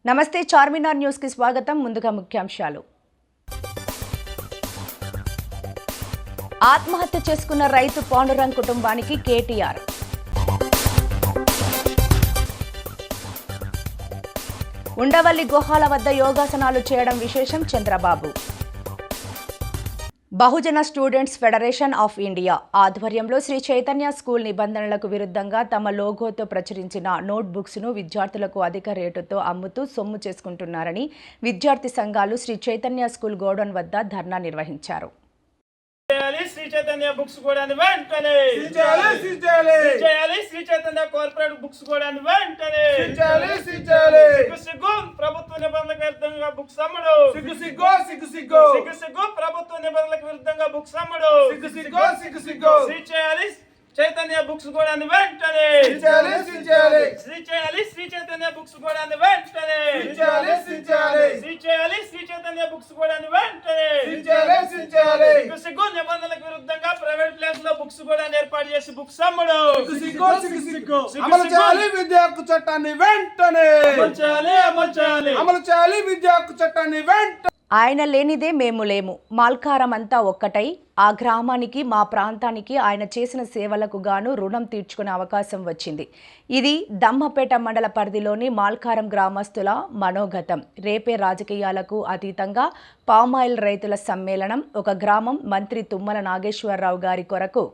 నమస్తే చార్మినార్ న్యూస్ కి స్వాగతం. ముందుగా ముఖ్యాంశాలు. ఆత్మహత్య చేసుకున్న రైతు పాండురంగ్ కుటుంబానికి కేటీఆర్. ఉండవల్లి గుహాల వద్ద యోగాసనాలు చేయడం విశేషం చంద్రబాబు. బహుజన స్టూడెంట్స్ ఫెడరేషన్ ఆఫ్ ఇండియా ఆధ్వర్యంలో శ్రీ చైతన్య స్కూల్ నిబంధనలకు విరుద్ధంగా తమ లోగోతో ప్రచురించిన నోట్ బుక్స్ ను విద్యార్థులకు అధిక రేటుతో అమ్ముతూ సొమ్ము చేసుకుంటున్నారని విద్యార్థి సంఘాలు శ్రీ చైతన్య స్కూల్ గోడౌన్ వద్ద ధర్నా నిర్వహించారు. శ్రీ చైతన్య బుక్స్ కూడా వెంటనే శ్రీ చైతన్య కార్పొరేట్ బుక్స్ కూడా వెంటనే సిగ్గు ప్రభుత్వ నిబంధనలకు విరుద్ధంగా బుక్స్ అమ్మడు. సిగ్గు ప్రభుత్వ నిబంధనలకు విరుద్ధంగా బుక్స్ అమ్మడు. శ్రీ చేయాలి చైతన్య బుక్స్ కూడా వెంటనే శ్రీ చైతన్య బుక్స్ కూడా వెంటనే శ్రీ చైతన్య బుక్స్ కూడా వెంటనే సిగ్గు నిబంధనలకు విరుద్ధంగా ప్రైవేట్ ప్లేస్ లో బుక్స్ కూడా ఏర్పాటు చేసి బుక్స్ అమ్ముడు. అమలు చేయాలి విద్యా హక్కు చట్టాన్ని వెంటనే అమలు చేయాలి విద్యా హక్కు చట్టాన్ని వెంటనే. ఆయన లేనిదే మేము లేము. మాల్కారం అంతా ఒక్కటై ఆ గ్రామానికి మా ప్రాంతానికి ఆయన చేసిన సేవలకు గాను రుణం తీర్చుకునే అవకాశం వచ్చింది. ఇది దమ్మపేట మండల పరిధిలోని మాల్కారం గ్రామస్తుల మనోగతం. రేపే రాజకీయాలకు అతీతంగా పామాయిల్ రైతుల సమ్మేళనం. ఒక గ్రామం మంత్రి తుమ్మల నాగేశ్వరరావు గారి కొరకు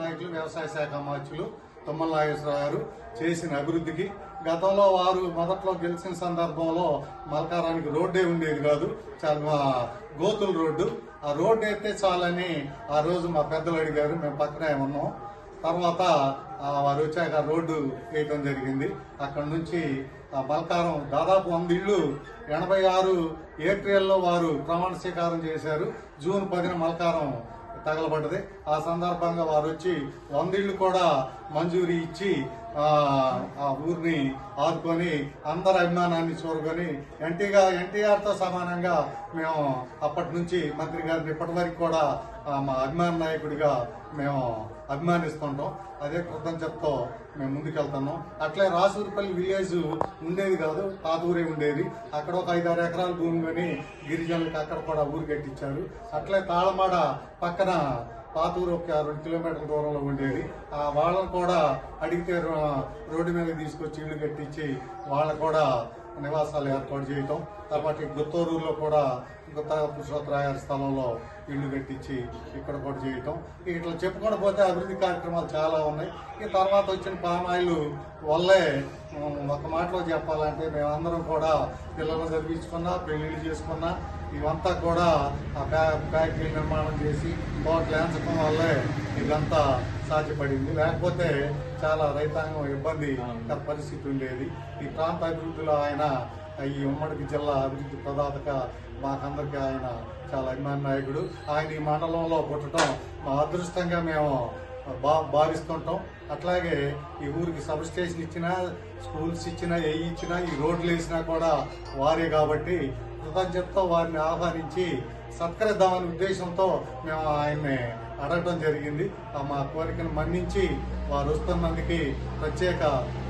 నాయకులు, వ్యవసాయ శాఖ మంత్రులు తుమ్మల నాగేశ్వరరావు గారు చేసిన అభివృద్ధికి, గతంలో వారు మొదట్లో గెలిచిన సందర్భంలో మల్కారానికి రోడ్డే ఉండేది కాదు, చాలా గోతుల రోడ్డు. ఆ రోడ్డు అయితే చాలని ఆ రోజు మా పెద్దలు అడిగారు, మేము పక్కనే ఉన్నాం. తర్వాత వారు వచ్చాక రోడ్డు వేయటం జరిగింది. అక్కడ నుంచి మల్కారం దాదాపు 100 ఇళ్ళు 86 ఏప్రిల్లో వారు ప్రమాణ స్వీకారం చేశారు. జూన్ 10న మల్కారం తగలబడ్డది. ఆ సందర్భంగా వారు వచ్చి 100 ఇళ్ళు కూడా మంజూరీ ఇచ్చి ఆ ఊరిని ఆదుకొని అందరి అభిమానాన్ని చూరుకొని ఎన్టీఆర్తో సమానంగా మేము అప్పటి నుంచి మంత్రి గారిని ఇప్పటి వరకు కూడా మా అభిమాన నాయకుడిగా మేము అభిమానిస్తుంటాం. అదే కృతజ్ఞతతో మేము ముందుకెళ్తున్నాం. అట్లే రాసూరుపల్లి విలేజ్ ఉండేది కాదు, పాత ఊరే ఉండేది. అక్కడ ఒక 5-6 ఎకరాల భూమి కొని గిరిజనులకు అక్కడ కూడా ఊరు కట్టించారు. అట్లే తాళమాడ పక్కన పాతూరు ఒక 2 కిలోమీటర్ల దూరంలో ఉండేది. వాళ్ళని కూడా అడిగితే రోడ్డు మీద తీసుకొచ్చి ఇళ్లు కట్టించి వాళ్ళకు కూడా నివాసాలు ఏర్పాటు చేయటం. తర్వాత గుత్తూరులో కూడా గుత్త పురుషోత్తరావు గారి స్థలంలో ఇళ్లు కట్టించి ఇక్కడ కూడా చేయటం. ఇట్లా చెప్పుకొని పోతే అభివృద్ధి కార్యక్రమాలు చాలా ఉన్నాయి. ఈ తర్వాత వచ్చిన పామాయిల్ వల్లే ఒక మాటలో చెప్పాలంటే మేమందరం కూడా పిల్లలు చదివించుకున్నా, పెళ్లిళ్ళు చేసుకున్నా, ఇవంతా కూడా ఆ ఫ్యాక్టరీ నిర్మాణం చేసి తోటలు ఎంచడం వల్లే ఇదంతా సాధ్యపడింది. లేకపోతే చాలా రైతాంగం ఇబ్బంది పరిస్థితి ఉండేది. ఈ ప్రాంత అభివృద్ధిలో ఆయన ఈ ఉమ్మడి జిల్లా అభివృద్ధి ప్రదాతగా మాకందరికీ ఆయన చాలా అభిమాన నాయకుడు. ఆయన ఈ మండలంలో పుట్టడం మా అదృష్టంగా మేము భావిస్తుంటాం. అట్లాగే ఈ ఊరికి సబ్ స్టేషన్ ఇచ్చినా, స్కూల్స్ ఇచ్చినా, ఏ ఇచ్చినా, ఈ రోడ్లు వేసినా కూడా వారే కాబట్టి కృతజ్ఞతతో వారిని ఆహ్వానించి సత్కరిద్దామనే ఉద్దేశంతో మేము ఆయన్ని అడగటం జరిగింది. మా కోరికను మన్నించి వారు వస్తున్నందుకు ప్రత్యేక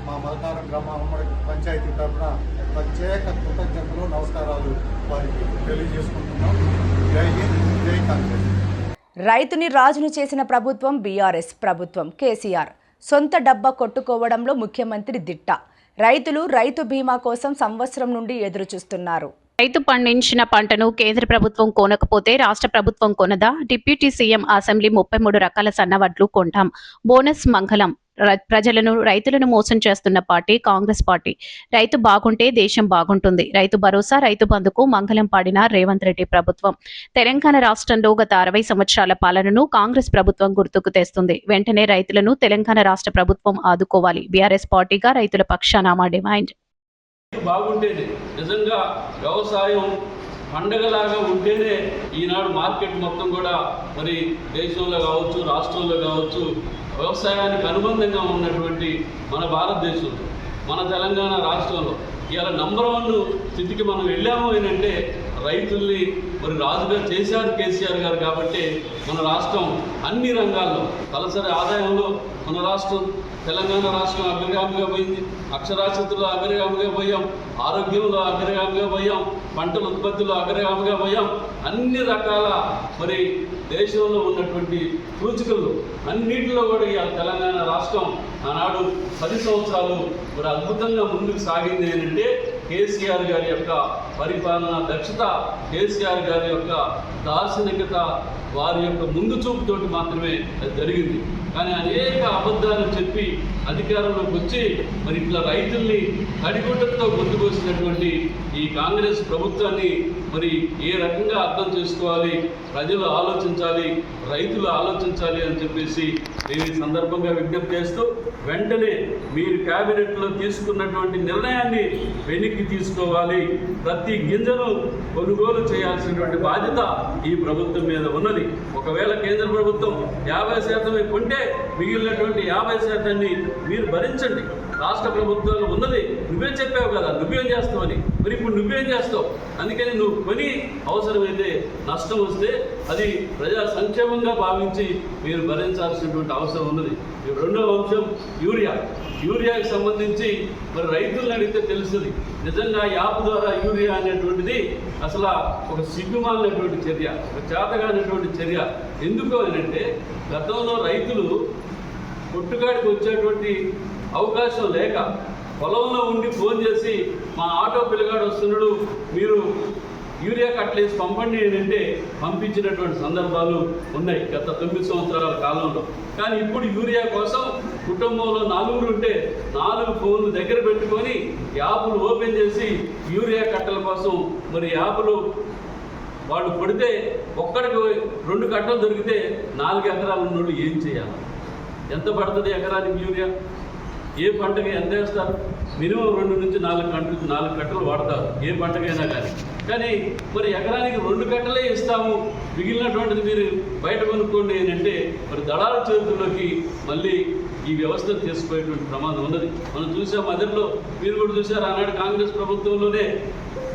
మా మల్కారం గ్రామ ఉమ్మడి పంచాయతీ తరఫున ప్రత్యేక కృతజ్ఞతలు, నమస్కారాలు వారికి తెలియజేసుకుంటున్నాం. జై హింద్, జై కాంగ్రెస్. రైతుని రాజును చేసిన ప్రభుత్వం బీఆర్ఎస్ ప్రభుత్వం. కేసీఆర్ సొంత డబ్బా కొట్టుకోవడంలో ముఖ్యమంత్రి దిట్ట. రైతులు రైతు బీమా కోసం సంవత్సరం నుండి ఎదురుచూస్తున్నారు. రైతు పండించిన పంటను కేంద్ర ప్రభుత్వం కొనకపోతే రాష్ట్ర ప్రభుత్వం కొనదా? డిప్యూటీ సీఎం అసెంబ్లీ 33 రకాల సన్నవడ్లు కొంటాం. బోనస్ మంగళం. రైతులను మోసం చేస్తున్న పార్టీ కాంగ్రెస్ పార్టీ. రైతు బాగుంటే దేశం బాగుంటుంది. రైతు భరోసా, రైతు బంధుకు మంగళం పాడిన రేవంత్ రెడ్డి ప్రభుత్వం. తెలంగాణ రాష్ట్రంలో గత 60 సంవత్సరాల పాలనను కాంగ్రెస్ ప్రభుత్వం గుర్తుకు తెస్తుంది. వెంటనే రైతులను తెలంగాణ రాష్ట్ర ప్రభుత్వం ఆదుకోవాలి. బీఆర్ఎస్ పార్టీగా రైతుల పక్షాన మా డిమాండ్. బాగుంటేనే నిజంగా వ్యవసాయం పండగలాగా ఉంటేనే ఈనాడు మార్కెట్ మొత్తం కూడా మరి దేశంలో కావచ్చు, రాష్ట్రంలో కావచ్చు, వ్యవసాయానికి అనుబంధంగా ఉన్నటువంటి మన భారతదేశంలో, మన తెలంగాణ రాష్ట్రంలో ఇవాళ నంబర్ 1 స్థితికి మనం వెళ్ళాము ఏంటంటే రైతుల్ని మరి రాజుగా చేశారు కేసీఆర్ గారు. కాబట్టి మన రాష్ట్రం అన్ని రంగాల్లో తలసరి ఆదాయంలో మన రాష్ట్రం తెలంగాణ రాష్ట్రం అగ్రగామిగా పోయింది, అక్షరాస్యతలో అగ్రగామిగా పోయాం, ఆరోగ్యంలో అగ్రగామిగా పోయాం, పంటల ఉత్పత్తిలో అగ్రగామిగా పోయాం. అన్ని రకాల మరి దేశంలో ఉన్నటువంటి సూచికలు అన్నింటిలో కూడా ఇవాళ తెలంగాణ రాష్ట్రం ఆనాడు 10 సంవత్సరాలు మరి అద్భుతంగా ముందుకు సాగింది ఏంటంటే కేసీఆర్ గారి యొక్క పరిపాలన దక్షత, కేసీఆర్ గారి యొక్క దార్శనికత, వారి యొక్క ముందు చూపుతోటి మాత్రమే అది జరిగింది. కానీ అనేక అబద్ధాలు చెప్పి అధికారంలోకి వచ్చి మరి ఇట్లా రైతుల్ని తడిగుడ్డతో గొంతుకొచ్చినటువంటి ఈ కాంగ్రెస్ ప్రభుత్వాన్ని మరి ఏ రకంగా అర్థం చేసుకోవాలి, ప్రజలు ఆలోచించాలి, రైతులు ఆలోచించాలి అని చెప్పేసి నేను ఈ సందర్భంగా విజ్ఞప్తి చేస్తూ వెంటనే మీరు క్యాబినెట్లో తీసుకున్నటువంటి నిర్ణయాన్ని వెనక్కి తీసుకోవాలి. ప్రతి గింజను కొనుగోలు చేయాల్సినటువంటి బాధ్యత ఈ ప్రభుత్వం మీద ఉన్నది. ఒకవేళ కేంద్ర ప్రభుత్వం 50% కొంటే మిగిలినటువంటి 50% మీరు భరించండి. రాష్ట్ర ప్రభుత్వాలు ఉన్నది నువ్వే చెప్పావు కదా, నువ్వేం చేస్తావని. మరి ఇప్పుడు నువ్వేం చేస్తావు? అందుకని నువ్వు కొని అవసరమైతే నష్టం వస్తే అది ప్రజా సంక్షేమంగా భావించి మీరు భరించాల్సినటువంటి అవసరం ఉన్నది. రెండవ అంశం యూరియాకి సంబంధించి మరి రైతులను అడిగితే తెలుస్తుంది. నిజంగా యాప్ ద్వారా యూరియా అనేటువంటిది అసలు ఒక సిగ్గుమాలినటువంటి చర్య, ఒక చేతగానటువంటి చర్య. ఎందుకు అంటే గతంలో రైతులు కొట్టుకాడికి వచ్చేటువంటి అవకాశం లేక పొలంలో ఉండి ఫోన్ చేసి మా ఆటో పిల్లగాడు వస్తున్నాడు, మీరు యూరియా కట్టలేసి పంపండి అంటే పంపించినటువంటి సందర్భాలు ఉన్నాయి గత 9 సంవత్సరాల కాలంలో. కానీ ఇప్పుడు యూరియా కోసం కుటుంబంలో 4 ఉంటే 4 ఫోన్లు దగ్గర పెట్టుకొని యాప్లు ఓపెన్ చేసి యూరియా కట్టల కోసం మరి యాప్లు వాళ్ళు కొడితే ఒక్కడికి 2 కట్టలు దొరికితే 4 ఎకరాలు ఉన్నోళ్ళు ఏం చేయాలి? ఎంత పడుతుంది ఎకరానికి యూరియా? ఏ పంటకి ఎంత వేస్తారు? మినిమం 2 నుంచి 4 కట్టలు వాడతారు ఏ పంటకైనా కానీ మరి ఎకరానికి 2 కట్టలే ఇస్తాము, మిగిలినటువంటిది మీరు బయట కొనుక్కోండి అంటే మరి దళాల చేతుల్లోకి మళ్ళీ ఈ వ్యవస్థను తీసుకుపోయేటువంటి ప్రమాదం ఉన్నది. మనం చూసాం మొదట్లో, మీరు కూడా చూసారు, ఆనాడు కాంగ్రెస్ ప్రభుత్వంలోనే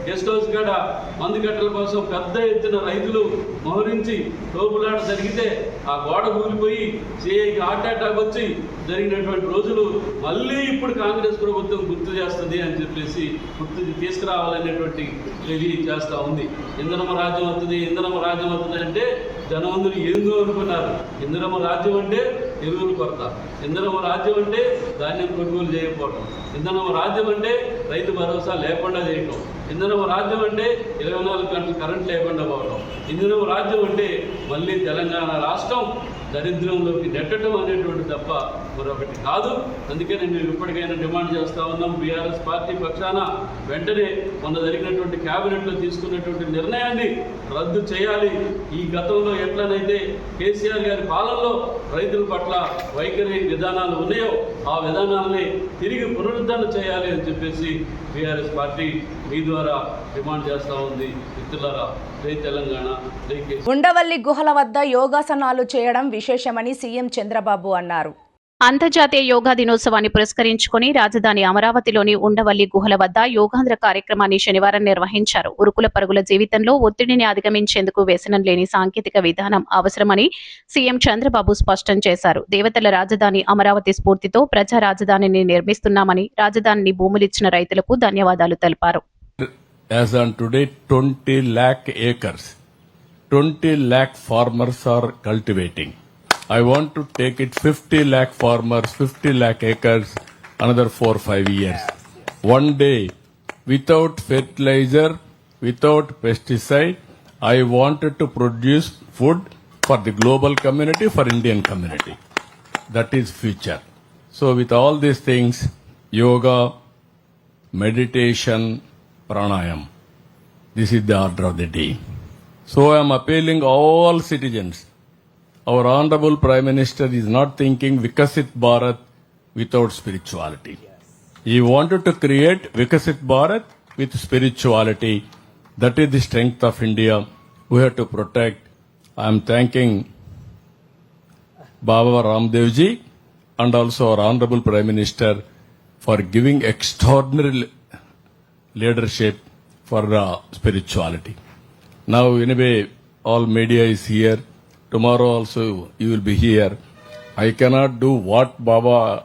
గెస్ట్ హౌస్ కాడ మందు కట్టల కోసం పెద్ద ఎత్తున రైతులు మోహరించి తోపులాట జరిగితే ఆ గోడ కూలిపోయి సిఐకి హార్ట్ అటాక్ వచ్చి జరిగినటువంటి రోజులు మళ్ళీ ఇప్పుడు కాంగ్రెస్ ప్రభుత్వం గుర్తు చేస్తుంది అని చెప్పేసి గుర్తు తీసుకురావాలనేటువంటి ఇది చేస్తూ ఉంది. ఇంధనమ రాజ్యం అవుతుంది అంటే జనమందులు ఏందో అనుకున్నారు. ఇంధనమ రాజ్యం అంటే ఎరువులు కొరత, ఇంధనమ రాజ్యం అంటే ధాన్యం కొనుగోలు చేయకపోవడం, ఇంధనమ రాజ్యం అంటే రైతు భరోసా లేకుండా చేయటం, ఇంధనమ రాజ్యం అంటే 24 గంటలు కరెంట్ లేకుండా పోవడం, ఇంధనమ రాజ్యం అంటే మళ్ళీ తెలంగాణ రాష్ట్రం దరిద్రంలోకి నెట్టడం అనేటువంటి తప్ప మరొకటి కాదు. అందుకని మేము ఇప్పటికైనా డిమాండ్ చేస్తూ ఉన్నాం, బీఆర్ఎస్ పార్టీ పక్షాన వెంటనే మొన్న జరిగినటువంటి క్యాబినెట్లో తీసుకున్నటువంటి నిర్ణయాన్ని రద్దు చేయాలి. ఈ గతంలో ఎట్లనైతే కేసీఆర్ గారి పాలనలో రైతుల పట్ల వైఖరి విధానాలు ఉన్నాయో ఆ విధానాలని తిరిగి పునరుద్ధరణ చేయాలి అని చెప్పేసి బీఆర్ఎస్ పార్టీ మీ ద్వారా డిమాండ్ చేస్తూ ఉంది. మిత్రులారా, జై తెలంగాణ, జై కేసీఆర్. ఉండవల్లి గుహల వద్ద యోగాసనాలు చేయడం విశేషమని సీఎం చంద్రబాబు అన్నారు. అంతర్జాతీయ యోగా దినోత్సవాన్ని పురస్కరించుకుని రాజధాని అమరావతిలోని ఉండవల్లి గుహల వద్ద యోగాంధ్ర కార్యక్రమాన్ని శనివారం నిర్వహించారు. ఉరుకుల పరుగుల జీవితంలో ఒత్తిడిని అధిగమించేందుకు వ్యసనం లేని సాంకేతిక విధానం అవసరమని సీఎం చంద్రబాబు స్పష్టం చేశారు. దేవతల రాజధాని అమరావతి స్ఫూర్తితో ప్రజా రాజధానిని నిర్మిస్తున్నామని, రాజధానిని భూములిచ్చిన రైతులకు ధన్యవాదాలు తెలిపారు. As on today, 20 lakh acres, 20 lakh farmers are cultivating. I want to take it 50 lakh farmers, 50 lakh acres, another 4-5 years. One day, without fertilizer, without pesticide, I wanted to produce food for the global community, for Indian community. That is future. So with all these things, yoga, meditation, pranayam, this is the order of the day. So I am appealing all citizens. Our Honorable Prime Minister is not thinking Vikasit Bharat without spirituality. He wanted to create Vikasit Bharat with spirituality. That is the strength of India. We have to protect. I am thanking Baba Ramdev ji and also our Honorable Prime Minister for giving extraordinary leadership for spirituality. Now, anyway, all media is here. Tomorrow also you will be here. I cannot do what Baba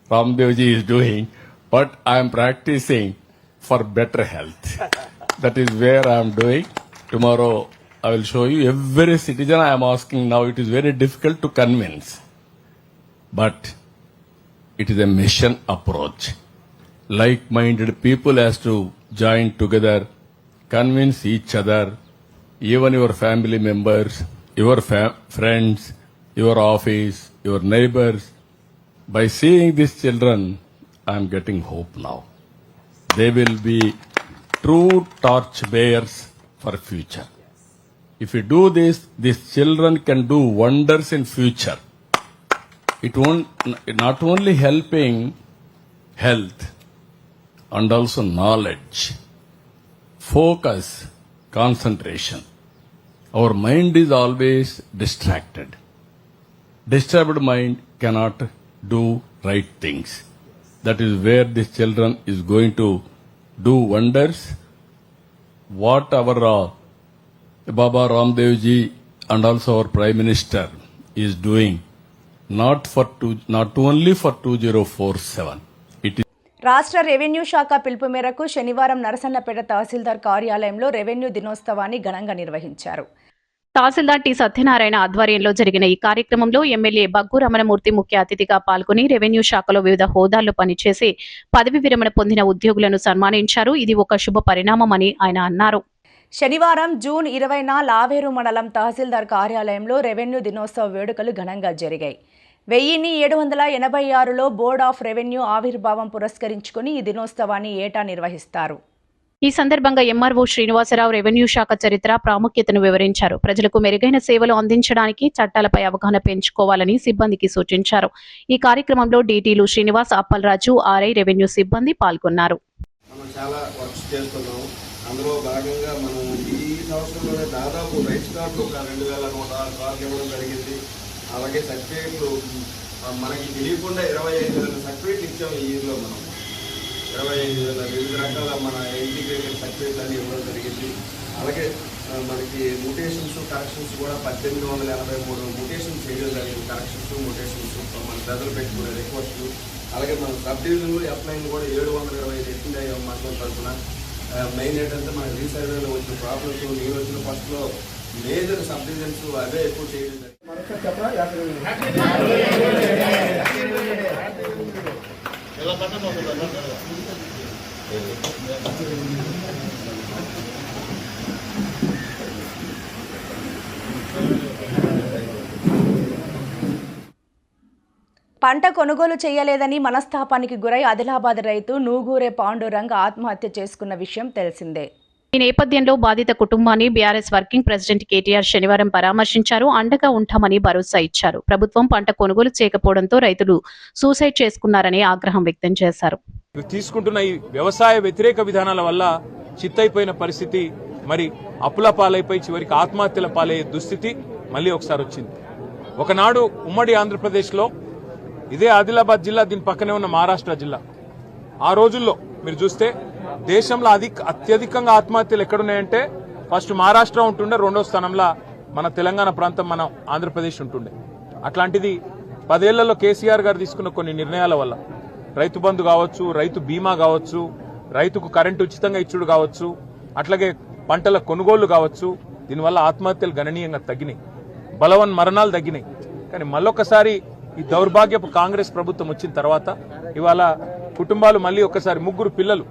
Ramdevji is doing, but I am practicing for better health. That is where I am doing. Tomorrow I will show you every citizen I am asking now. It is very difficult to convince, but it is a mission approach. Like-minded people has to join together, convince each other, even your family members, your friends, your office, your neighbors. By seeing these children, I am getting hope now. They will be true torch bearers for future. If you do this, these children can do wonders in future. It won't not only helping health and also knowledge, focus, concentration. Our mind is always distracted. Disturbed mind cannot do right things. That is where these children is going to do wonders. What our Baba Ramdev ji and also our Prime Minister is doing, not only for 2047. It is రాష్ట్ర revenue శాఖ పిలుపు మేరకు శనివారం నరసన్నపేట తహసీల్దార్ కార్యాలయంలో revenue దినోత్సవాన్ని ఘనంగా నిర్వహించారు. తహసీల్దార్ T Satyanarayana ఆధ్వర్యంలో జరిగిన ఈ కార్యక్రమంలో ఎమ్మెల్యే బగ్గు రమణమూర్తి ముఖ్య అతిథిగా పాల్గొని రెవెన్యూ శాఖలో వివిధ హోదాల్లో పనిచేసి పదవి విరమణ పొందిన ఉద్యోగులను సన్మానించారు. ఇది ఒక శుభ పరిణామమని ఆయన అన్నారు. శనివారం జూన్ 20న లావేరు మండలం తహసీల్దార్ కార్యాలయంలో రెవెన్యూ దినోత్సవ వేడుకలు ఘనంగా జరిగాయి. 1786లో బోర్డ్ ఆఫ్ రెవెన్యూ ఆవిర్భావం పురస్కరించుకుని ఈ దినోత్సవాన్ని ఏటా నిర్వహిస్తారు. ఈ సందర్భంగా ఎంఆర్ఓ శ్రీనివాసరావు రెవెన్యూ శాఖ చరిత్ర ప్రాముఖ్యతను వివరించారు. ప్రజలకు మెరుగైన సేవలు అందించడానికి చట్టాలపై అవగాహన పెంచుకోవాలని సిబ్బందికి సూచించారు. ఈ కార్యక్రమంలో డీటీలు శ్రీనివాస్, అప్పలరాజు, ఆర్ఐ రెవెన్యూ సిబ్బంది పాల్గొన్నారు. అందులో భాగంగా మనం ఈ సంవత్సరంలోనే దాదాపు రైస్ కార్డులు ఒక 2106 కార్డులు ఇవ్వడం జరిగింది. అలాగే సర్టిఫికేట్లు మనకి తెలియకుండా 25,000 సర్టిఫికేట్లు ఇచ్చాము. ఈ ఇయర్లో మనం 25,000 వివిధ రకాల మన ఇంటిగ్రేటెడ్ సర్టిఫికేట్లు అన్ని ఇవ్వడం జరిగింది. అలాగే మనకి మ్యూటేషన్స్, కరెక్షన్స్ కూడా 1883 మ్యూటేషన్స్ చేయడం జరిగింది. కరెక్షన్స్, మ్యూటేషన్స్ మన ప్రజలు పెట్టుకునే రిక్వెస్ట్లు. అలాగే మన సబ్ డివిజన్లు అప్లైన్ కూడా 725 ఎట్టింది మండలం తరఫున. మెయిన్ ఏంటంటే మన రీసర్వేలో వచ్చిన ప్రాబ్లమ్స్, నేను వచ్చిన ఫస్ట్లో మేజర్ సబ్ డివిజన్స్ అవే ఎక్కువ చేయడం జరిగింది. పంట కొనుగోలు చేయలేదని మనస్తాపానికి గురై ఆదిలాబాద్ రైతు నూగూరే పాండురంగ్ ఆత్మహత్య చేసుకున్న విషయం తెలిసిందే. ఈ నేపథ్యంలో బాధిత కుటుంబాన్ని బీఆర్ఎస్ వర్కింగ్ ప్రెసిడెంట్ కేటీఆర్ శనివారం పరామర్శించారు. అండగా ఉంటామని భరోసా ఇచ్చారు. ప్రభుత్వం పంట కొనుగోలు చేయకపోవడంతో రైతులు సూసైడ్ చేసుకున్నారని ఆగ్రహం వ్యక్తం చేశారు. తీసుకుంటున్న ఈ వ్యవసాయ వ్యతిరేక విధానాల వల్ల చిత్తైపోయిన పరిస్థితి, మరి అప్పుల పాలైపోయి చివరికి ఆత్మహత్యల పాలయ్యే దుస్థితి మళ్ళీ ఒకసారి వచ్చింది. ఒకనాడు ఉమ్మడి ఆంధ్రప్రదేశ్లో ఇదే ఆదిలాబాద్ జిల్లా, దీని పక్కనే ఉన్న మహారాష్ట్ర జిల్లా, ఆ రోజుల్లో మీరు చూస్తే దేశంలో అత్యధికంగా ఆత్మహత్యలు ఎక్కడున్నాయంటే ఫస్ట్ మహారాష్ట్ర ఉంటుండే, రెండో స్థానంలో మన తెలంగాణ ప్రాంతం, మన ఆంధ్రప్రదేశ్ ఉంటుండే. అట్లాంటిది 10 ఏళ్లలో కేసీఆర్ గారు తీసుకున్న కొన్ని నిర్ణయాల వల్ల, రైతు బంధు కావచ్చు, రైతు బీమా కావచ్చు, రైతుకు కరెంటు ఉచితంగా ఇచ్చుడు కావచ్చు, అట్లాగే పంటల కొనుగోళ్లు కావచ్చు, దీనివల్ల ఆత్మహత్యలు గణనీయంగా తగ్గినాయి, బలవన్ మరణాలు తగ్గినాయి. కానీ మళ్ళొకసారి ఈ దౌర్భాగ్యపు కాంగ్రెస్ ప్రభుత్వం వచ్చిన తర్వాత ఇవాళ కుటుంబాలు మళ్ళీ ఒక్కసారి 3 పిల్లలు,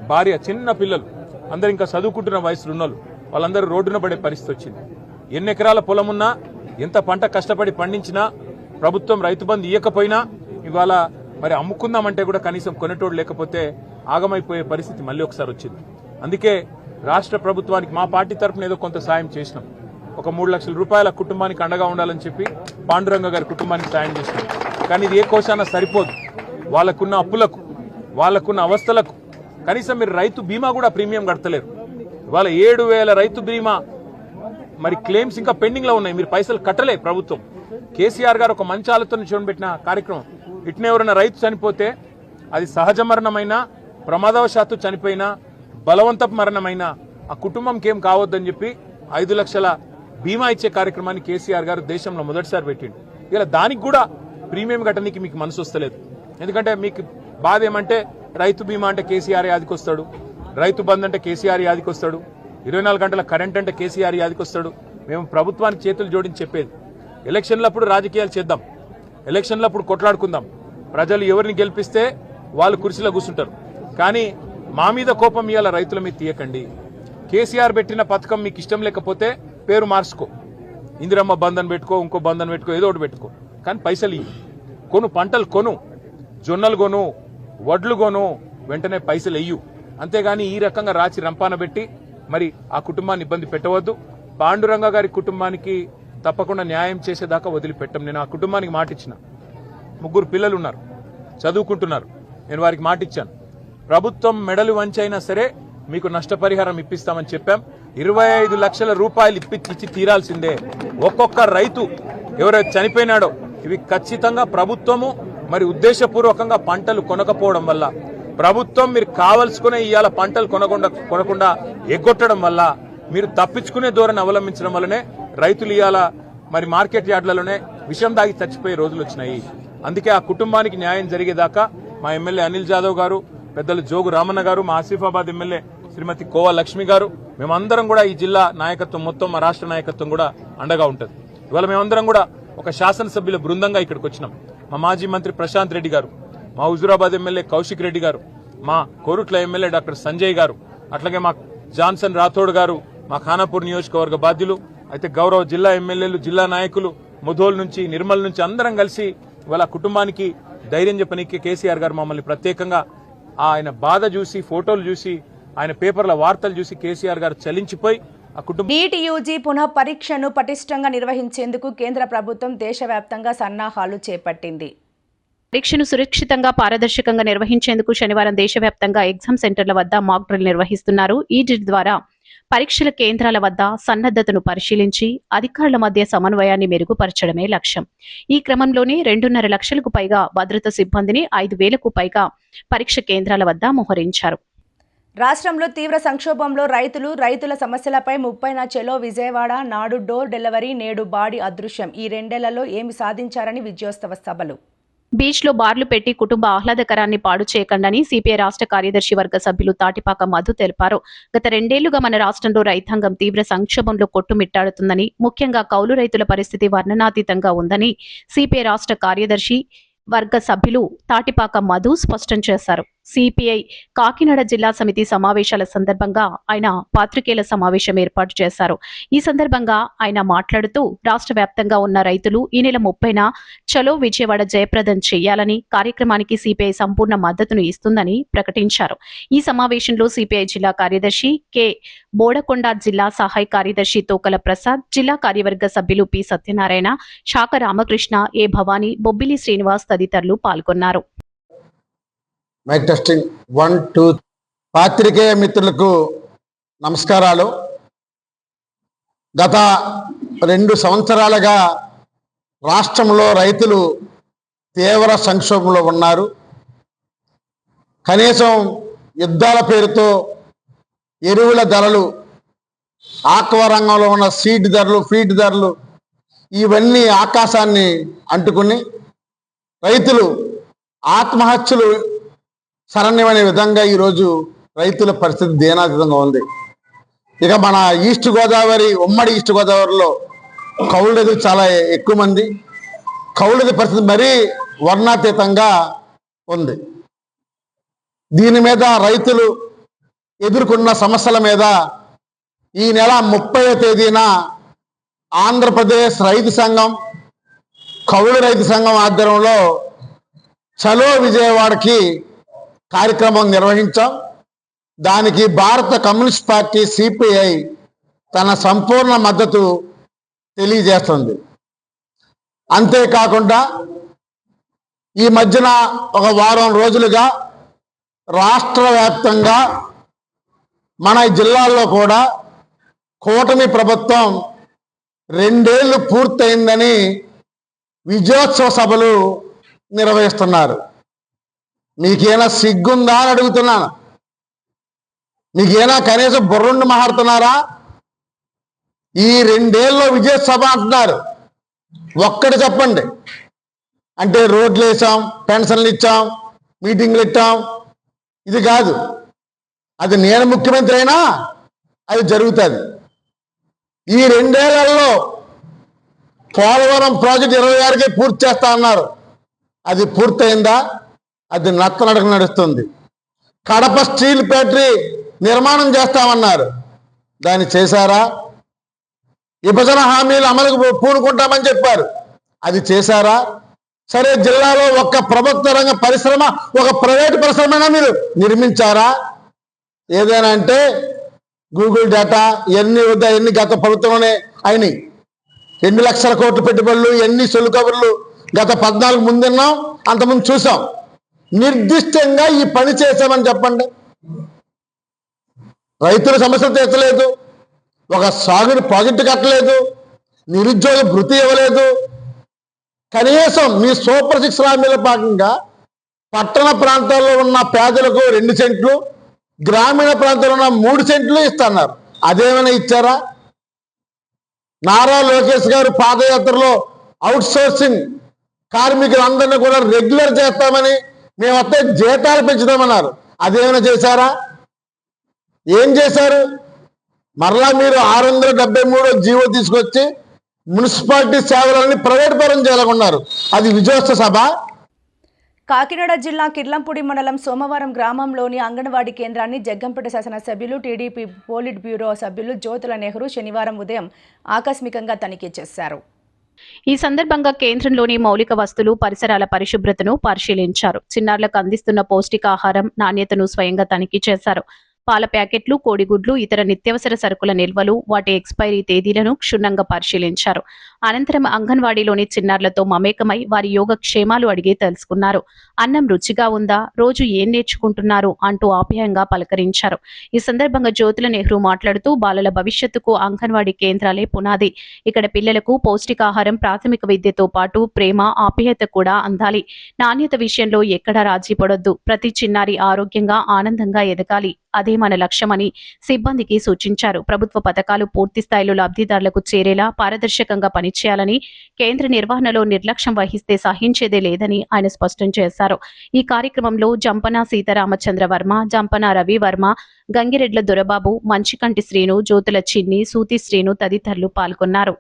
భార్య, చిన్న పిల్లలు, అందరు ఇంకా చదువుకుంటున్న వయసులో ఉన్నోళ్ళు, వాళ్ళందరూ రోడ్డున పడే పరిస్థితి వచ్చింది. ఎన్ని ఎకరాల పొలం ఉన్నా, ఎంత పంట కష్టపడి పండించినా, ప్రభుత్వం రైతు బంధు ఇవ్వకపోయినా ఇవాళ మరి అమ్ముకుందామంటే కూడా కనీసం కొనేటోడు లేకపోతే ఆగమైపోయే పరిస్థితి మళ్ళీ ఒకసారి వచ్చింది. అందుకే రాష్ట్ర ప్రభుత్వానికి మా పార్టీ తరఫున ఏదో కొంత సాయం చేసినాం. ఒక 3 లక్షల రూపాయల కుటుంబానికి అండగా ఉండాలని చెప్పి పాండురంగ గారి కుటుంబానికి సాయం చేసినాం. కానీ ఇది ఏ కోశాన సరిపోదు. వాళ్ళకున్న అప్పులకు, వాళ్ళకున్న అవస్థలకు కనీసం మీరు రైతు బీమా కూడా ప్రీమియం కడతలేరు. ఇవాళ 7,000 రైతు బీమా మరి క్లెయిమ్స్ ఇంకా పెండింగ్ లో ఉన్నాయి. మీరు పైసలు కట్టలే ప్రభుత్వం. కేసీఆర్ గారు ఒక మంచి ఆలోచన చూడబెట్టిన కార్యక్రమం, ఇట్నే ఎవరైనా రైతు చనిపోతే అది సహజ మరణమైనా, ప్రమాదవశాత్తు చనిపోయినా, బలవంతపు మరణమైనా ఆ కుటుంబంకి ఏం కావద్దని చెప్పి 5 లక్షల బీమా ఇచ్చే కార్యక్రమాన్ని కేసీఆర్ గారు దేశంలో మొదటిసారి పెట్టిండు. ఇలా దానికి కూడా ప్రీమియం కట్టడానికి మీకు మనసు వస్తలేదు. ఎందుకంటే మీకు బాధ ఏమంటే రైతు బీమా అంటే కేసీఆర్ యాదికి వస్తాడు, రైతు బంధు అంటే కేసీఆర్ యాదికి వస్తాడు, 24 గంటల కరెంట్ అంటే కేసీఆర్ యాదికి వస్తాడు. మేము ప్రభుత్వానికి చేతులు జోడించి చెప్పేది, ఎలక్షన్లప్పుడు రాజకీయాలు చేద్దాం, ఎలక్షన్లప్పుడు కొట్లాడుకుందాం, ప్రజలు ఎవరిని గెలిపిస్తే వాళ్ళు కుర్చీలో కూర్చుంటారు. కానీ మా మీద కోపం ఇవాళ రైతుల మీద తీయకండి. కేసీఆర్ పెట్టిన పథకం మీకు ఇష్టం లేకపోతే పేరు మార్చుకో, ఇందిరమ్మ బంధన్ పెట్టుకో, ఇంకో బంధన్ పెట్టుకో, ఏదో ఒకటి పెట్టుకో, కానీ పైసలు ఇవ్వు. కొను, పంటలు కొను, జొన్నలు కొను, వడ్లు కొను, వెంటనే పైసలు వెయ్యు. అంతేగాని ఈ రకంగా రాచి రంపాన పెట్టి మరి ఆ కుటుంబాన్ని ఇబ్బంది పెట్టవద్దు. పాండురంగ గారి కుటుంబానికి తప్పకుండా న్యాయం చేసేదాకా వదిలిపెట్టం. నేను ఆ కుటుంబానికి మాటిచ్చిన, 3 పిల్లలు ఉన్నారు, చదువుకుంటున్నారు. నేను వారికి మాటిచ్చాను, ప్రభుత్వం మెడలు వంచైనా సరే మీకు నష్టపరిహారం ఇప్పిస్తామని చెప్పాం. 25 లక్షల రూపాయలు ఇచ్చి తీరాల్సిందే. ఒక్కొక్క రైతు ఎవరైతే చనిపోయినాడో ఇవి ఖచ్చితంగా ప్రభుత్వము మరి ఉద్దేశపూర్వకంగా పంటలు కొనకపోవడం వల్ల, ప్రభుత్వం మీరు కావలసుకునే ఇవాళ పంటలు కొనకుండా ఎగ్గొట్టడం వల్ల, మీరు తప్పించుకునే ధోరణి అవలంబించడం వల్లనే రైతులు ఇవాళ మరి మార్కెట్ యార్డ్లలోనే విషం దాగి చచ్చిపోయే రోజులు వచ్చినాయి. అందుకే ఆ కుటుంబానికి న్యాయం జరిగేదాకా మా ఎమ్మెల్యే అనిల్ జాదవ్ గారు, పెద్దలు జోగు రామన్న గారు, మా ఆసిఫాబాద్ ఎమ్మెల్యే శ్రీమతి కోవా లక్ష్మి గారు, మేమందరం కూడా ఈ జిల్లా నాయకత్వం మొత్తం, మా రాష్ట్ర నాయకత్వం కూడా అండగా ఉంటుంది. ఇవాళ మేమందరం కూడా ఒక శాసనసభ్యుల బృందంగా ఇక్కడికి వచ్చినాం. మా మాజీ మంత్రి ప్రశాంత్ రెడ్డి గారు, మా హుజూరాబాద్ ఎమ్మెల్యే కౌశిక్ రెడ్డి గారు, మా కోరుట్ల ఎమ్మెల్యే డాక్టర్ సంజయ్ గారు, అట్లాగే మా జాన్సన్ రాథోడ్ గారు, మా ఖానాపూర్ నియోజకవర్గ బాధ్యులు, అయితే గౌరవ జిల్లా ఎమ్మెల్యేలు, జిల్లా నాయకులు, ముధోల్ నుంచి, నిర్మల్ నుంచి అందరం కలిసి ఇవాళ కుటుంబానికి ధైర్యం చెప్పనీకి కేసీఆర్ గారు మమ్మల్ని ప్రత్యేకంగా ఆయన బాధ చూసి, ఫోటోలు చూసి, ఆయన పేపర్ల వార్తలు చూసి కేసీఆర్ గారు చలించిపోయి ఆ కుటుంబం. నీట్ యూజీ పునః పరీక్షను పటిష్టంగా నిర్వహించేందుకు కేంద్ర ప్రభుత్వం దేశవ్యాప్తంగా సన్నాహాలు చేపట్టింది. పరీక్షను సురక్షితంగా, పారదర్శకంగా నిర్వహించేందుకు శనివారం దేశవ్యాప్తంగా ఎగ్జామ్ సెంటర్ల వద్ద మాక్ డ్రిల్ నిర్వహిస్తున్నారు. ఈ డ్రిల్ ద్వారా పరీక్షల కేంద్రాల వద్ద సన్నద్ధతను పరిశీలించి అధికారుల మధ్య సమన్వయాన్ని మెరుగుపరచడమే లక్ష్యం. ఈ క్రమంలోనే 2.5 లక్షలకు పైగా భద్రతా సిబ్బందిని 5,000కు పైగా పరీక్ష కేంద్రాల వద్ద మోహరించారు. రాష్ట్రంలో తీవ్ర సంక్షోభంలో రైతుల సమస్యలపై 30న చెలో విజయవాడ, నాడు డోర్ డెలివరీ, నేడు బాడి అదృశ్యం. ఈ 2 ఏమి సాధించారని విజయోత్సవ సభలు. బీచ్ లో బార్లు పెట్టి కుటుంబ ఆహ్లాదకరాన్ని పాడు చేయకండని సిపిఐ రాష్ట్ర కార్యదర్శి వర్గ సభ్యులు తాటిపాక మధు తెలిపారు. గత 2 ఏళ్లుగా మన రాష్ట్రంలో రైతాంగం తీవ్ర సంక్షోభంలో కొట్టుమిట్టాడుతుందని, ముఖ్యంగా కౌలు రైతుల పరిస్థితి వర్ణనాతీతంగా ఉందని సిపిఐ రాష్ట్ర కార్యదర్శి వర్గ సభ్యులు తాటిపాక మధు స్పష్టం చేశారు. సిపిఐ కాకినాడ జిల్లా సమితి సమావేశాల సందర్భంగా ఆయన పాత్రికేయుల సమావేశం ఏర్పాటు చేశారు. ఈ సందర్భంగా ఆయన మాట్లాడుతూ రాష్ట్ర వ్యాప్తంగా ఉన్న రైతులు ఈ నెల 30న చలో విజయవాడ జయప్రదం చేయాలని, కార్యక్రమానికి సిపిఐ సంపూర్ణ మద్దతును ఇస్తుందని ప్రకటించారు. ఈ సమావేశంలో సిపిఐ జిల్లా కార్యదర్శి కె బోడకొండ, జిల్లా సహాయ కార్యదర్శి తోకల ప్రసాద్, జిల్లా కార్యవర్గ సభ్యులు పి సత్యనారాయణ, శాఖ రామకృష్ణ, ఏ భవానీ, బొబ్బిలి శ్రీనివాస్ తదితరులు పాల్గొన్నారు. Mike testing 1 2. పాత్రికేయ మిత్రులకు నమస్కారాలు. గత 2 సంవత్సరాలుగా రాష్ట్రంలో రైతులు తీవ్ర సంక్షోభంలో ఉన్నారు. కనీసం యుద్ధాల పేరుతో ఎరువుల ధరలు, ఆక్వా రంగంలో ఉన్న సీడ్ ధరలు, ఫీడ్ ధరలు ఇవన్నీ ఆకాశాన్ని అంటుకుని రైతులు ఆత్మహత్యలు శరణ్యమనే విధంగా ఈరోజు రైతుల పరిస్థితి దీనాతీతంగా ఉంది. ఇక మన ఈస్ట్ గోదావరి, ఉమ్మడి ఈస్ట్ గోదావరిలో కౌలు రైతులు చాలా ఎక్కువ మంది. కౌలు రైతు పరిస్థితి మరీ వర్ణాతీతంగా ఉంది. దీని మీద రైతులు ఎదుర్కొన్న సమస్యల మీద ఈ నెల 30వ తేదీన ఆంధ్రప్రదేశ్ రైతు సంఘం, కౌలు రైతు సంఘం ఆధ్వర్యంలో చలో విజయవాడకి కార్యక్రమం నిర్వహించాం. దానికి భారత కమ్యూనిస్ట్ పార్టీ సిపిఐ తన సంపూర్ణ మద్దతు తెలియజేస్తుంది. అంతేకాకుండా ఈ మధ్యన ఒక వారం రోజులుగా రాష్ట్ర వ్యాప్తంగా మన జిల్లాల్లో కూడా కూటమి ప్రభుత్వం 2 ఏళ్లు పూర్తయిందని విజయోత్సవ సభలు నిర్వహిస్తున్నారు. మీకేనా సిగ్గుందా అని అడుగుతున్నాను. మీకేనా కనీసం బుర్రుండి మాట్లాడుతున్నారా? ఈ 2 ఏళ్ళలో విజయోత్సవ అంటున్నారు. ఒక్కటి చెప్పండి. అంటే రోడ్లు వేసాం, పెన్షన్లు ఇచ్చాం, మీటింగ్లు ఇచ్చాం, ఇది కాదు. అది నేను ముఖ్యమంత్రి అయినా అది జరుగుతుంది. ఈ 2 ఏళ్లలో పోలవరం ప్రాజెక్టు 26కే పూర్తి చేస్తా అన్నారు. అది పూర్తయిందా? అది నత్తనడక నడుస్తుంది. కడప స్టీల్ ఫ్యాక్టరీ నిర్మాణం చేస్తామన్నారు, దాన్ని చేశారా? విభజన హామీలు అమలుకు పూనుకుంటామని చెప్పారు, అది చేశారా? సరే, జిల్లాలో ఒక్క ప్రభుత్వ రంగ పరిశ్రమ, ఒక ప్రైవేటు పరిశ్రమ మీరు నిర్మించారా? ఏదైనా అంటే గూగుల్ డేటా ఎన్ని గత ప్రభుత్వంలోనే అయినాయి. 2 లక్షల కోట్ల పెట్టుబడులు, ఎన్ని సొల్లు కబుర్లు గత 14 ముందున్నాం, అంతకుముందు చూసాం. నిర్దిష్టంగా ఈ పని చేశామని చెప్పండి. రైతుల సమస్యలు తీర్చలేదు, ఒక సాగుని ప్రాజెక్టు కట్టలేదు, నిరుద్యోగ భృతి ఇవ్వలేదు. కనీసం మీ సూపర్ 6 హామీల భాగంగా పట్టణ ప్రాంతాల్లో ఉన్న పేదలకు 2 సెంట్లు, గ్రామీణ ప్రాంతాల్లో ఉన్న 3 సెంట్లు ఇస్తున్నారు. అదేమైనా ఇచ్చారా? నారా లోకేష్ గారు పాదయాత్రలో అవుట్ సోర్సింగ్ కార్మికులందరినీ కూడా రెగ్యులర్ చేస్తామని, మేము వస్తే జీతాలు పెంచుతామన్నారు. అదేమైనా చేశారా? ఏం చేశారు? మరలా మీరు 673 జీవో తీసుకొచ్చి మున్సిపాలిటీ సేవలన్నీ ప్రైవేట్ పరం చేయాలనుకున్నారు. అది విజయోత్సవ సభ. కాకినాడ జిల్లా కిర్లంపూడి మండలం సోమవారం గ్రామంలోని అంగన్వాడీ కేంద్రాన్ని జగ్గంపేట శాసనసభ్యులు, టీడీపీ పోలిట్ బ్యూరో సభ్యులు జ్యోతుల నెహ్రూ శనివారం ఉదయం ఆకస్మికంగా తనిఖీ చేశారు. ఈ సందర్భంగా కేంద్రంలోని మౌలిక వస్తువులు, పరిసరాల పరిశుభ్రతను పరిశీలించారు. చిన్నారులకు అందిస్తున్న పౌష్టికాహారం నాణ్యతను స్వయంగా తనిఖీ చేశారు. పాల ప్యాకెట్లు, కోడిగుడ్లు, ఇతర నిత్యావసర సరుకుల నిల్వలు, వాటి ఎక్స్పైరీ తేదీలను క్షుణ్ణంగా పరిశీలించారు. అనంతరం అంగన్వాడీలోని చిన్నారులతో మమేకమై వారి యోగక్షేమాలు అడిగి తెలుసుకున్నారు. అన్నం రుచిగా ఉందా, రోజు ఏం నేర్చుకుంటున్నారు అంటూ ఆప్యాయంగా పలకరించారు. ఈ సందర్భంగా జ్యోతుల నెహ్రూ మాట్లాడుతూ, బాలల భవిష్యత్తుకు అంగన్వాడీ కేంద్రాలే పునాది. ఇక్కడ పిల్లలకు పౌష్టికాహారం, ప్రాథమిక విద్యతో పాటు ప్రేమ, ఆప్యాయత కూడా అందాలి. నాణ్యత విషయంలో ఎక్కడా రాజీ పడొద్దు. ప్రతి చిన్నారి ఆరోగ్యంగా, ఆనందంగా ఎదగాలి. అదే మన లక్ష్యమని సిబ్బందికి సూచించారు. ప్రభుత్వ పథకాలు పూర్తి స్థాయిలో లబ్ధిదారులకు చేరేలా పారదర్శకంగా పనిచేయాలని, కేంద్ర నిర్వహణలో నిర్లక్ష్యం వహిస్తే సహించేదే లేదని ఆయన స్పష్టం చేశారు. ఈ కార్యక్రమంలో జంపన సీతారామచంద్ర వర్మ, జంపన రవి వర్మ, గంగిరెడ్ల దొరబాబు, మంచికంటి శ్రీను, జ్యోతుల చిన్ని, సూతి శ్రీను తదితరులు పాల్గొన్నారు.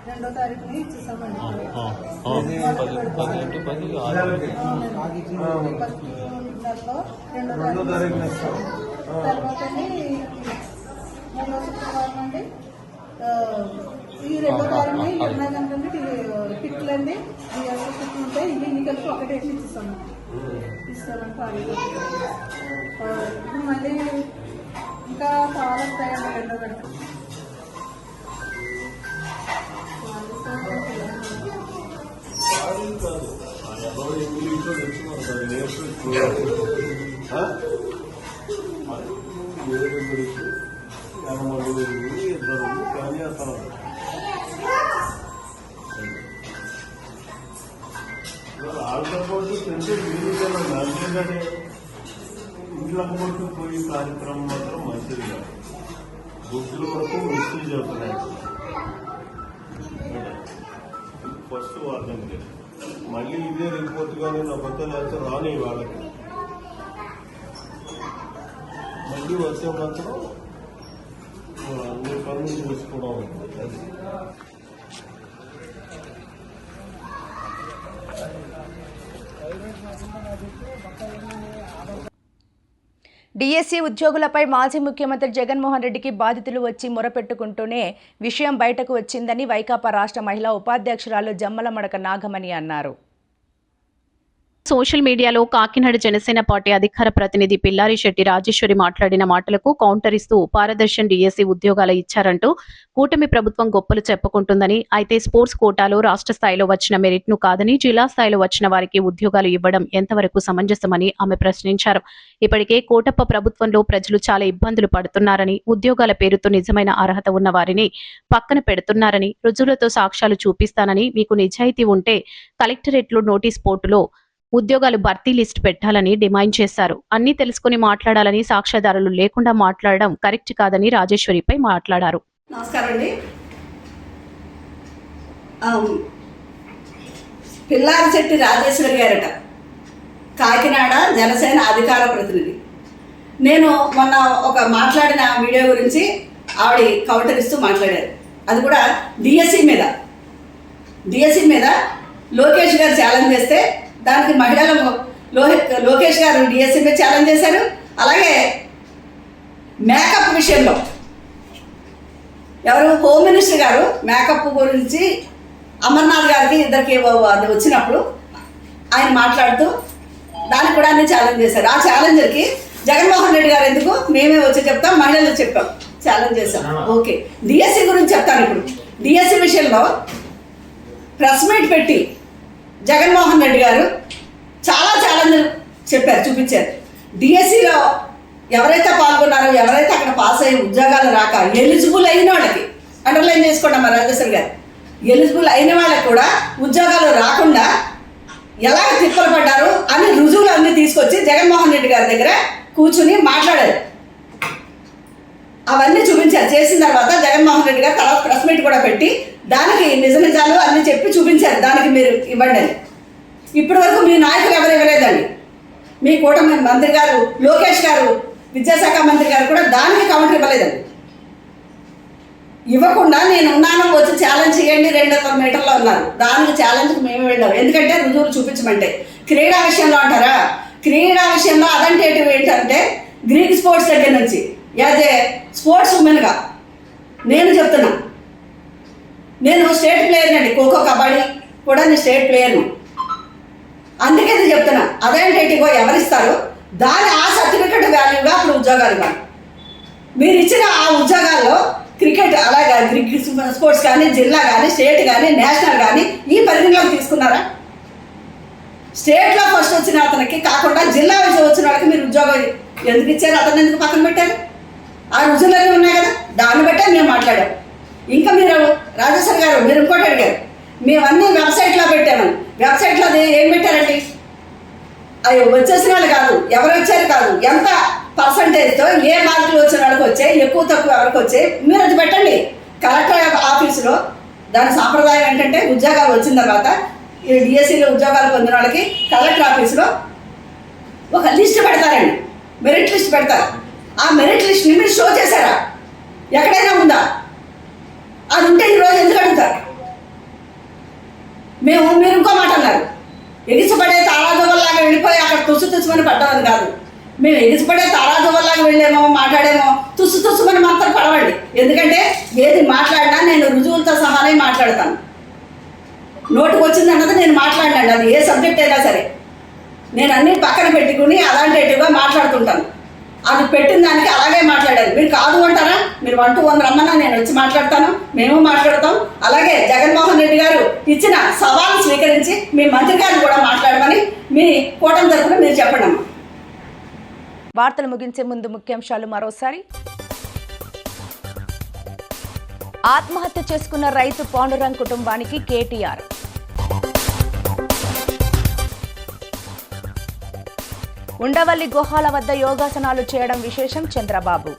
రెండో తారీఖుని ఇచ్చేసామండి. రెండో తారీఖు తర్వాత మూడో శుక్రవారం అండి. ఈ 2వ తారీఖుని 20 గంటలండి కిట్లు అండి, కిట్లు ఉంటాయి. ఇన్ని కలిపి ఒకటేసి ఇచ్చేసాము. ఇస్తామండి. ఇప్పుడు మళ్ళీ ఇంకా చాలా వస్తాయండి 2వ గంట. ఇంట్లో పోయి కార్యక్రమం మాత్రం మంచిది కాదు. బుద్ధుల వరకు మిస్యూజ్ అవుతున్నాయి. ఫస్ట్ వాళ్ళకి మళ్ళీ ఇదే రిపోర్ట్ కానీ నా బద్దలు అయితే రాని వాళ్ళకి మళ్ళీ వచ్చే మాత్రం అన్ని పనులు చూసుకోవడం ఉంటుంది. అది డిఎస్సి ఉద్యోగులపై మాజీ ముఖ్యమంత్రి జగన్మోహన్ రెడ్డికి బాధితులు వచ్చి మొరపెట్టుకుంటూనే విషయం బయటకు వచ్చిందని వైకాపా రాష్ట్ర మహిళా ఉపాధ్యక్షురాలు జమ్మలమడక నాగమణి అన్నారు. సోషల్ మీడియాలో కాకినాడ జనసేన పార్టీ అధికార ప్రతినిధి పిల్లారి శెట్టి రాజేశ్వరి మాట్లాడిన మాటలకు కౌంటర్ ఇస్తూ పారదర్శన్ డిఎస్సి ఉద్యోగాలు ఇచ్చారంటూ కూటమి ప్రభుత్వం గొప్పలు చెప్పుకుంటుందని, అయితే స్పోర్ట్స్ కోటాలో రాష్ట్ర స్థాయిలో వచ్చిన మెరిట్ ను కాదని జిల్లా స్థాయిలో వచ్చిన వారికి ఉద్యోగాలు ఇవ్వడం ఎంతవరకు సమంజసమని ఆమె ప్రశ్నించారు. ఇప్పటికే కోటప్ప ప్రభుత్వంలో ప్రజలు చాలా ఇబ్బందులు పడుతున్నారని, ఉద్యోగాల పేరుతో నిజమైన అర్హత ఉన్న వారిని పక్కన పెడుతున్నారని, రుజువులతో సాక్ష్యాలు చూపిస్తానని, మీకు నిజాయితీ ఉంటే కలెక్టరేట్లో నోటీస్ బోర్డులో ఉద్యోగాలు భర్తీ లిస్టు పెట్టాలని డిమాండ్ చేశారు. అన్ని తెలుసుకుని మాట్లాడాలని, సాక్ష్యాధారాలు లేకుండా మాట్లాడడం కరెక్ట్ కాదని రాజేశ్వరిపై మాట్లాడారు. నమస్కారం అండి. పిల్లారి శెట్టి రాజేశ్వరి గారట, కాకినాడ జనసేన అధికార ప్రతినిధి. నేను మొన్న ఒక మాట్లాడిన వీడియో గురించి ఆవిడ కౌంటర్ ఇస్తూ మాట్లాడారు. అది కూడా డిఎస్సి మీద లోకేష్ గారు ఛాలెంజ్ చేస్తే దానికి మహిళలు లోకేష్ గారు డిఎస్సి మీద ఛాలెంజ్ చేశారు. అలాగే మేకప్ విషయంలో ఎవరు హోమ్ మినిస్టర్ గారు మేకప్ గురించి అమర్నాథ్ గారికి ఇద్దరికి అది వచ్చినప్పుడు ఆయన మాట్లాడుతూ దానికి కూడా అన్ని ఛాలెంజ్ చేశారు. ఆ ఛాలెంజర్కి జగన్మోహన్ రెడ్డి గారు ఎందుకు మేమే వచ్చి చెప్తాం, మహిళలు చెప్పాం, ఛాలెంజ్ చేశాం. ఓకే, డిఎస్సి గురించి చెప్తాను. ఇప్పుడు డిఎస్సి విషయంలో ప్రెస్ మీట్ పెట్టి జగన్మోహన్ రెడ్డి గారు చాలా ఛాలెంజ్ చెప్పారు, చూపించారు. డిఎస్సిలో ఎవరైతే పాల్గొన్నారో, ఎవరైతే అక్కడ పాస్ అయ్యి ఉద్యోగాలు రాక ఎలిజిబుల్ అయిన వాళ్ళకి, అండర్లైన్ చేసుకోండి మా రాజేశ్వరి గారు, ఎలిజిబుల్ అయిన వాళ్ళకి కూడా ఉద్యోగాలు రాకుండా ఎలా తిప్పలు పడ్డారు అని రుజువులు అన్నీ తీసుకొచ్చి జగన్మోహన్ రెడ్డి గారి దగ్గర కూర్చుని మాట్లాడారు. అవన్నీ చూపించారు. చేసిన తర్వాత జగన్మోహన్ రెడ్డి గారు తర్వాత ప్రెస్ మీట్ కూడా పెట్టి దానికి నిజాలు అన్నీ చెప్పి చూపించారు, దానికి మీరు ఇవ్వండి అని. ఇప్పటి వరకు మీ నాయకులు ఎవరు ఇవ్వలేదండి. మీ కూటమి మంత్రి గారు లోకేష్ గారు, విద్యాశాఖ మంత్రి గారు కూడా దానికి కౌంటర్ ఇవ్వలేదండి. ఇవ్వకుండా నేను ఉన్నాను వచ్చి ఛాలెంజ్ చేయండి 200 మీటర్లో ఉన్నారు, దానికి ఛాలెంజ్కి మేము వెళ్ళాం. ఎందుకంటే రుజువులు చూపించమంటే. క్రీడా విషయంలో అంటారా, క్రీడా విషయంలో అథెంటివ్ ఏంటంటే గ్రీక్ స్పోర్ట్స్ దగ్గర నుంచి యాజ్ ఏ స్పోర్ట్స్ ఉమెన్గా నేను చెప్తున్నా, నేను స్టేట్ ప్లేయర్ అండి, ఖోఖో కబడ్డీ కూడా నేను స్టేట్ ప్లేయర్ను. అందుకే నేను చెప్తున్నా, అథెంటివ్గా ఎవరిస్తారు దాని ఆ సర్టిఫికెట్ వాల్యూగా అప్పుడు ఉద్యోగాలు ఇవ్వాలి. మీరు ఇచ్చిన ఆ ఉద్యోగాల్లో క్రికెట్ అలాగే క్రికెట్ స్పోర్ట్స్ కానీ, జిల్లా కానీ, స్టేట్ కానీ, నేషనల్ కానీ ఈ పరిగణలోకి తీసుకున్నారా? స్టేట్లో ఫస్ట్ వచ్చిన అతనికి కాకుండా జిల్లా వచ్చిన వాళ్ళకి మీరు ఉద్యోగం ఎందుకు ఇచ్చారు, అతను ఎందుకు పక్కన పెట్టారు? ఆ రుజువులన్నీ ఉన్నాయి కదా, దాన్ని బట్టే మేము మాట్లాడాం. ఇంకా మీరు రాజేశ్వరి గారు మీరు ఇంకోటి అడిగారు, మేమన్నీ వెబ్సైట్లో పెట్టామని. వెబ్సైట్లో అది ఏం పెట్టారండి? అవి వచ్చేసిన వాళ్ళు కాదు, ఎవరు వచ్చారు కాదు, ఎంత పర్సంటేజ్తో ఏ మార్కులు వచ్చిన వాళ్ళకి వచ్చాయి, ఎక్కువ తక్కువ ఎవరికి వచ్చాయి మీరు అది పెట్టండి. కలెక్టర్ ఆఫీసులో దాని సాంప్రదాయం ఏంటంటే ఉద్యోగాలు వచ్చిన తర్వాత ఈ డిఎస్సిలో ఉద్యోగాలు పొందిన వాళ్ళకి కలెక్టర్ ఆఫీసులో ఒక లిస్ట్ పెడతారండి, మెరిట్ లిస్ట్ పెడతారు. ఆ మెరిట్ లిస్ట్ని మీరు షో చేశారా? ఎక్కడైనా ఉందా? అది ఉంటే ఈరోజు ఎందుకు అడుగుతారు? మీరు ఇంకో మాట అన్నారు, ఎగిసిపడే తారాజువల్లాగా వెళ్ళిపోయి అక్కడ తుస్సుమని పడ్డామని కాదు. మేము ఎగిసిపడే తారాజువల్లాగా వెళ్ళేమో మాట్లాడేమో తుస్సుమని మాత్రం పడవండి. ఎందుకంటే ఏది మాట్లాడినా నేను రుజువులతో సహానే మాట్లాడతాను. నోటుకు వచ్చింది అన్నది నేను మాట్లాడినాను, అది ఏ సబ్జెక్ట్ అయినా సరే నేను అన్నీ పక్కన పెట్టుకుని అలాంటిగా మాట్లాడుతుంటాను. అది పెట్టిన దానికి అలాగే మాట్లాడారు. మీరు కాదు అంటారా? మీరు 1 to 1 రమ్మన్నా నేను వచ్చి మాట్లాడతాను, మేము మాట్లాడతాం. అలాగే జగన్మోహన్ రెడ్డి గారు ఇచ్చిన సవాలు స్వీకరించి మీ మంత్రి గారిని కూడా మాట్లాడమని మీ కూటమి తరఫున మీరు చెప్పండి అమ్మా. వార్తలు ముగించే ముందు ముఖ్యాంశాలు మరోసారి. ఆత్మహత్య చేసుకున్న రైతు పాండురంగ్ కుటుంబానికి కేటీఆర్. ఉండవల్లి గుహాల వద్ద యోగాసనాలు చేయడం విశేషం చంద్రబాబు.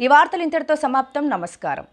ఈ వార్తలు ఇంతటితో సమాప్తం. నమస్కారం.